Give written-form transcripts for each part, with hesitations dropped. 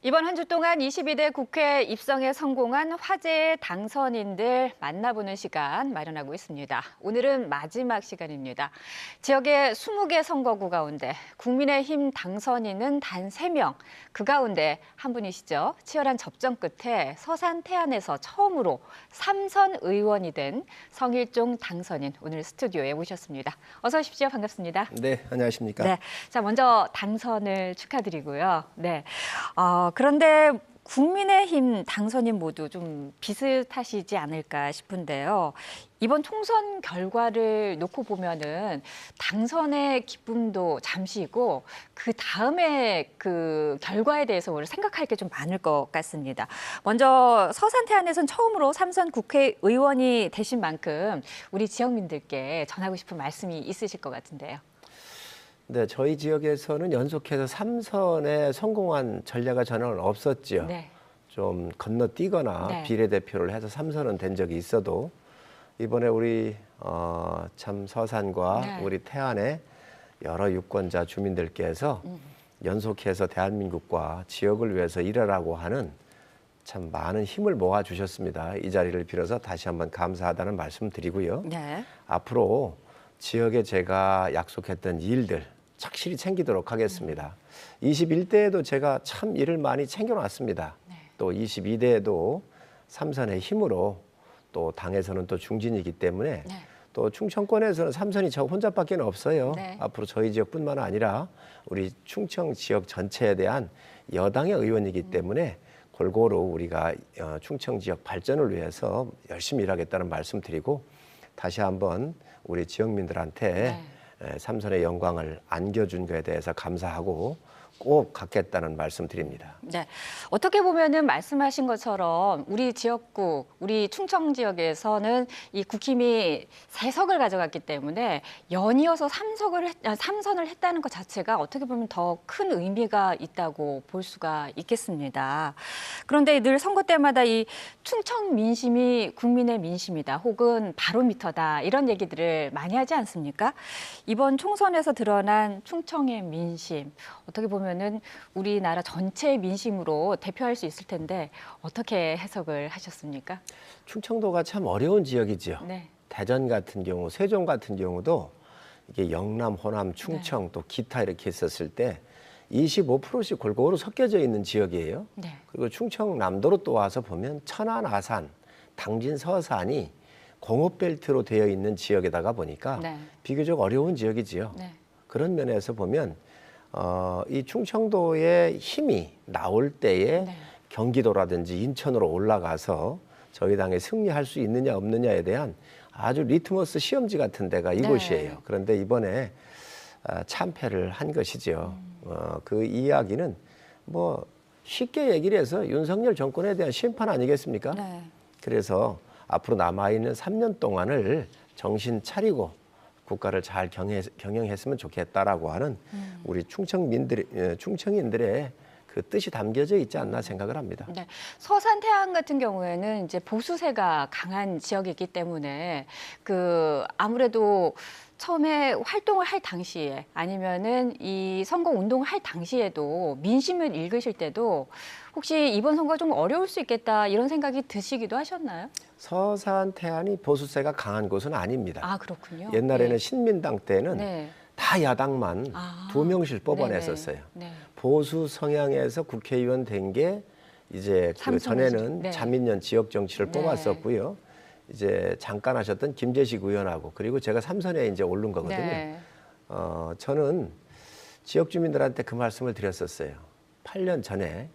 이번 한 주 동안 22대 국회 입성에 성공한 화제의 당선인들 만나보는 시간 마련하고 있습니다. 오늘은 마지막 시간입니다. 지역의 20개 선거구 가운데 국민의힘 당선인은 단 3명. 그 가운데 한 분이시죠. 치열한 접전 끝에 서산 태안에서 처음으로 3선 의원이 된 성일종 당선인 오늘 스튜디오에 모셨습니다. 어서 오십시오. 반갑습니다. 네, 안녕하십니까. 네, 자 먼저 당선을 축하드리고요. 네, 그런데 국민의힘 당선인 모두 좀 비슷하시지 않을까 싶은데요. 이번 총선 결과를 놓고 보면은 당선의 기쁨도 잠시고 그 다음에 그 결과에 대해서 오늘 생각할 게 좀 많을 것 같습니다. 먼저 서산 태안에선 처음으로 3선 국회의원이 되신 만큼 우리 지역민들께 전하고 싶은 말씀이 있으실 것 같은데요. 네, 저희 지역에서는 연속해서 3선에 성공한 전례가 저는 없었지요. 네. 좀 건너뛰거나 네. 비례대표를 해서 3선은 된 적이 있어도 이번에 우리 참 서산과 네. 우리 태안의 여러 유권자 주민들께서 연속해서 대한민국과 지역을 위해서 일하라고 하는 참 많은 힘을 모아 주셨습니다. 이 자리를 빌어서 다시 한번 감사하다는 말씀 드리고요. 네. 앞으로 지역에 제가 약속했던 일들 착실히 챙기도록 하겠습니다. 21대에도 제가 참 일을 많이 챙겨놨습니다. 네. 또 22대에도 3선의 힘으로 또 당에서는 또 중진이기 때문에 네. 또 충청권에서는 3선이 저 혼자밖에 없어요. 네. 앞으로 저희 지역뿐만 아니라 우리 충청 지역 전체에 대한 여당의 의원이기 때문에 골고루 우리가 충청 지역 발전을 위해서 열심히 일하겠다는 말씀 드리고 다시 한번 우리 지역민들한테 3선의 영광을 안겨준 것에 대해서 감사하고 꼭 갖겠다는 말씀 드립니다. 네. 어떻게 보면은 말씀하신 것처럼 우리 지역구, 우리 충청 지역에서는 이 국힘이 3석을 가져갔기 때문에 연이어서 3선을 했다는 것 자체가 어떻게 보면 더 큰 의미가 있다고 볼 수가 있겠습니다. 그런데 늘 선거 때마다 이 충청 민심이 국민의 민심이다, 혹은 바로미터다 이런 얘기들을 많이 하지 않습니까? 이번 총선에서 드러난 충청의 민심, 어떻게 보면은 우리나라 전체의 민심으로 대표할 수 있을 텐데 어떻게 해석을 하셨습니까? 충청도가 참 어려운 지역이지요. 네. 대전 같은 경우, 세종 같은 경우도 이게 영남, 호남, 충청 또 기타 이렇게 있었을 때 25%씩 골고루 섞여져 있는 지역이에요. 네. 그리고 충청남도로 또 와서 보면 천안, 아산, 당진, 서산이 공업벨트로 되어 있는 지역에다가 보니까 네. 비교적 어려운 지역이지요. 네. 그런 면에서 보면 이 충청도의 힘이 나올 때에 네. 경기도라든지 인천으로 올라가서 저희 당에 승리할 수 있느냐 없느냐에 대한 아주 리트머스 시험지 같은 데가 이곳이에요. 그런데 이번에 참패를 한 것이죠. 그 이야기는 뭐 쉽게 얘기를 해서 윤석열 정권에 대한 심판 아니겠습니까? 네. 그래서 앞으로 남아있는 3년 동안을 정신 차리고 국가를 잘 경영했으면 좋겠다라고 하는 우리 충청인들의 그 뜻이 담겨져 있지 않나 생각을 합니다. 네. 서산 태안 같은 경우에는 이제 보수세가 강한 지역이기 때문에 그 아무래도 처음에 활동을 할 당시에 아니면은 이 선거 운동을 할 당시에도 민심을 읽으실 때도 혹시 이번 선거가 좀 어려울 수 있겠다 이런 생각이 드시기도 하셨나요? 서산 태안이 보수세가 강한 곳은 아닙니다. 아, 그렇군요. 옛날에는 네. 신민당 때는 네. 다 야당만 아, 2명씩 뽑아냈었어요. 네. 보수 성향에서 국회의원 된 게 이제 그 전에는 네. 자민련 지역 정치를 네. 뽑았었고요. 이제 잠깐 하셨던 김재식 의원하고 그리고 제가 3선에 이제 오른 거거든요. 네. 저는 지역 주민들한테 그 말씀을 드렸었어요. 8년 전에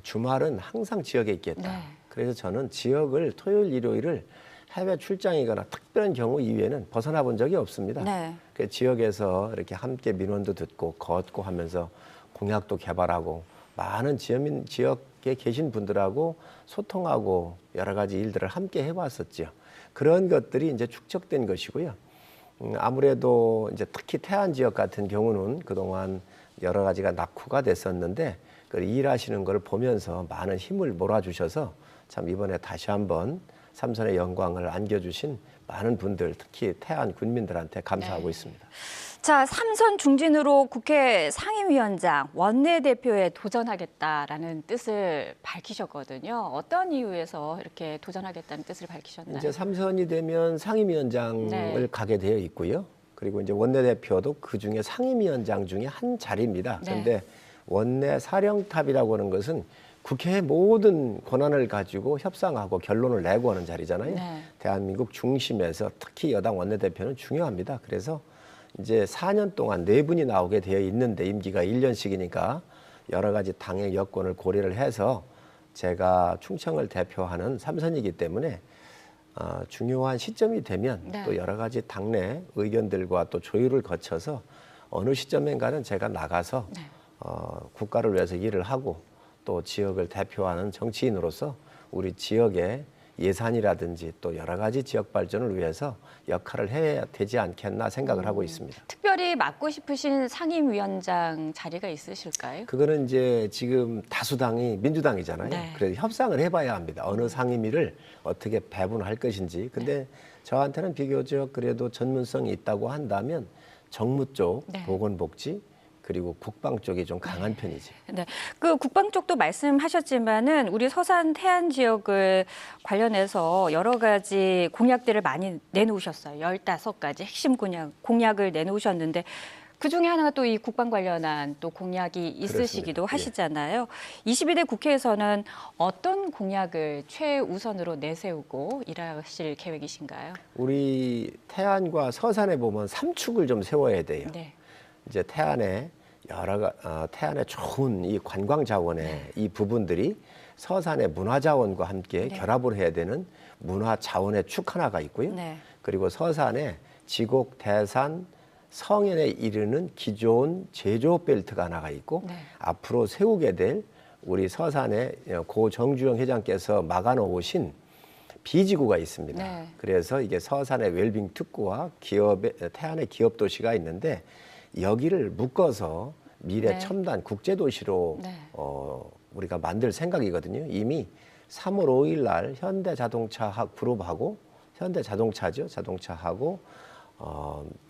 주말은 항상 지역에 있겠다. 네. 그래서 저는 지역을 토요일, 일요일을 해외 출장이거나 특별한 경우 이외에는 벗어나 본 적이 없습니다. 네. 그 지역에서 이렇게 함께 민원도 듣고 걷고 하면서 공약도 개발하고 많은 지역에 계신 분들하고 소통하고 여러 가지 일들을 함께 해왔었죠. 그런 것들이 이제 축적된 것이고요. 아무래도 이제 특히 태안 지역 같은 경우는 그동안 여러 가지가 낙후가 됐었는데 그 일하시는 걸 보면서 많은 힘을 몰아주셔서 참 이번에 다시 한번 3선의 영광을 안겨주신 많은 분들, 특히 태안 군민들한테 감사하고 있습니다. 자, 삼선 중진으로 국회 상임위원장 원내대표에 도전하겠다라는 뜻을 밝히셨거든요. 어떤 이유에서 이렇게 도전하겠다는 뜻을 밝히셨나요? 이제 3선이 되면 상임위원장을 네. 가게 되어 있고요. 그리고 이제 원내대표도 그 중에 상임위원장 중에 한 자리입니다. 네. 그런데 원내 사령탑이라고 하는 것은 국회의 모든 권한을 가지고 협상하고 결론을 내고 하는 자리잖아요. 네. 대한민국 중심에서 특히 여당 원내대표는 중요합니다. 그래서 이제 4년 동안 4분이 나오게 되어 있는데 임기가 1년씩이니까 여러 가지 당의 여건을 고려를 해서 제가 충청을 대표하는 3선이기 때문에 중요한 시점이 되면 네. 또 여러 가지 당내 의견들과 또 조율을 거쳐서 어느 시점인가는 제가 나가서 네. 국가를 위해서 일을 하고 또 지역을 대표하는 정치인으로서 우리 지역의 예산이라든지 또 여러 가지 지역 발전을 위해서 역할을 해야 되지 않겠나 생각을 하고 있습니다. 특별히 맡고 싶으신 상임위원장 자리가 있으실까요? 그거는 이제 지금 다수당이 민주당이잖아요. 네. 그래서 협상을 해봐야 합니다. 어느 상임위를 어떻게 배분할 것인지. 근데 저한테는 비교적 그래도 전문성이 있다고 한다면 정무 쪽, 네. 보건복지, 그리고 국방 쪽이 좀 강한 편이지. 네, 그 국방 쪽도 말씀하셨지만은 우리 서산 태안 지역을 관련해서 여러 가지 공약들을 많이 내놓으셨어요. 15가지 핵심 공약을 내놓으셨는데 그 중에 하나가 또 이 국방 관련한 또 공약이 있으시기도 그렇습니다. 하시잖아요. 22대 국회에서는 어떤 공약을 최우선으로 내세우고 일하실 계획이신가요? 우리 태안과 서산에 보면 삼축을 좀 세워야 돼요. 네. 이제 태안에 태안에 좋은 이 관광 자원의 이 부분들이 서산의 문화 자원과 함께 네. 결합을 해야 되는 문화 자원의 축 하나가 있고요. 네. 그리고 서산에 지곡, 대산, 성현에 이르는 기존 제조업 벨트가 하나가 있고 네. 앞으로 세우게 될 우리 서산의 고 정주영 회장께서 막아놓으신 B지구가 있습니다. 네. 그래서 이게 서산의 웰빙 특구와 태안의 기업 도시가 있는데 여기를 묶어서 미래 네. 첨단 국제 도시로 네. 우리가 만들 생각이거든요. 이미 3월 5일 날 현대자동차 그룹하고 현대자동차죠. 자동차하고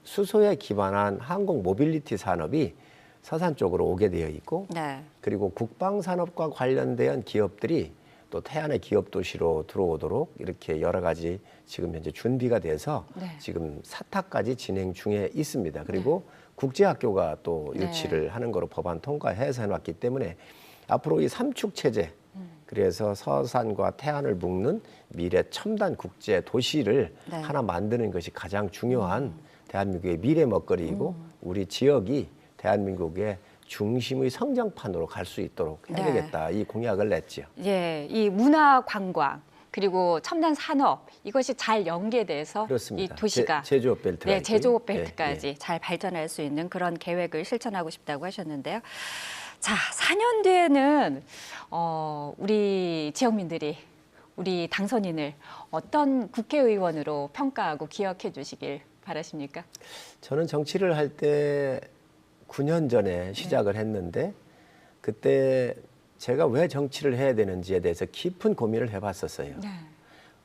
수소에 기반한 항공 모빌리티 산업이 서산 쪽으로 오게 되어 있고 네. 그리고 국방 산업과 관련된 기업들이 또 태안의 기업 도시로 들어오도록 이렇게 여러 가지 지금 현재 준비가 돼서 네. 지금 사탁까지 진행 중에 있습니다. 그리고 국제학교가 또 네. 유치를 하는 거로 법안 통과해서 해놨기 때문에 앞으로 이 삼축 체제 그래서 서산과 태안을 묶는 미래 첨단 국제 도시를 네. 하나 만드는 것이 가장 중요한 대한민국의 미래 먹거리이고 우리 지역이 대한민국의 중심의 성장판으로 갈 수 있도록 해야 네. 되겠다. 이 공약을 냈죠. 예, 이 문화 관광 그리고 첨단 산업 이것이 잘 연계돼서 그렇습니다. 이 도시가 제조업 벨트가 네, 있고요. 제조업 예, 벨트까지 예. 잘 발전할 수 있는 그런 계획을 실천하고 싶다고 하셨는데요. 자, 4년 뒤에는 우리 지역민들이 우리 당선인을 어떤 국회의원으로 평가하고 기억해 주시길 바라십니까? 저는 정치를 할 때 9년 전에 시작을 했는데 그때 제가 왜 정치를 해야 되는지에 대해서 깊은 고민을 해봤었어요. 네.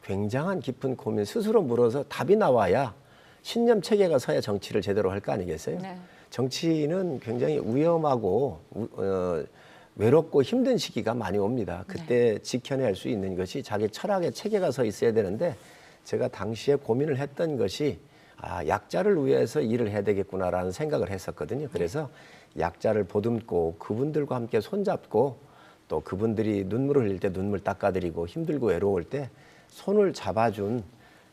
굉장한 깊은 고민 스스로 물어서 답이 나와야 신념 체계가 서야 정치를 제대로 할 거 아니겠어요? 네. 정치는 굉장히 위험하고 외롭고 힘든 시기가 많이 옵니다. 그때 지켜낼 수 있는 것이 자기 철학의 체계가 서 있어야 되는데 제가 당시에 고민을 했던 것이 약자를 위해서 일을 해야 되겠구나라는 생각을 했었거든요. 그래서 약자를 보듬고 그분들과 함께 손잡고 또 그분들이 눈물을 흘릴 때 눈물 닦아드리고 힘들고 외로울 때 손을 잡아준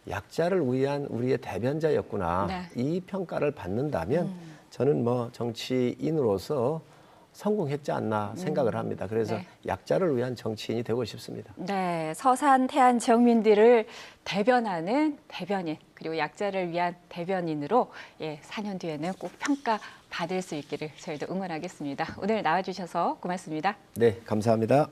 약자를 위한 우리의 대변자였구나. 네. 이 평가를 받는다면 저는 뭐 정치인으로서 성공했지 않나 생각을 합니다. 그래서 네. 약자를 위한 정치인이 되고 싶습니다. 네, 서산 태안 지역민들을 대변하는 대변인 그리고 약자를 위한 대변인으로 4년 뒤에는 꼭 평가 받을 수 있기를 저희도 응원하겠습니다. 오늘 나와주셔서 고맙습니다. 네, 감사합니다.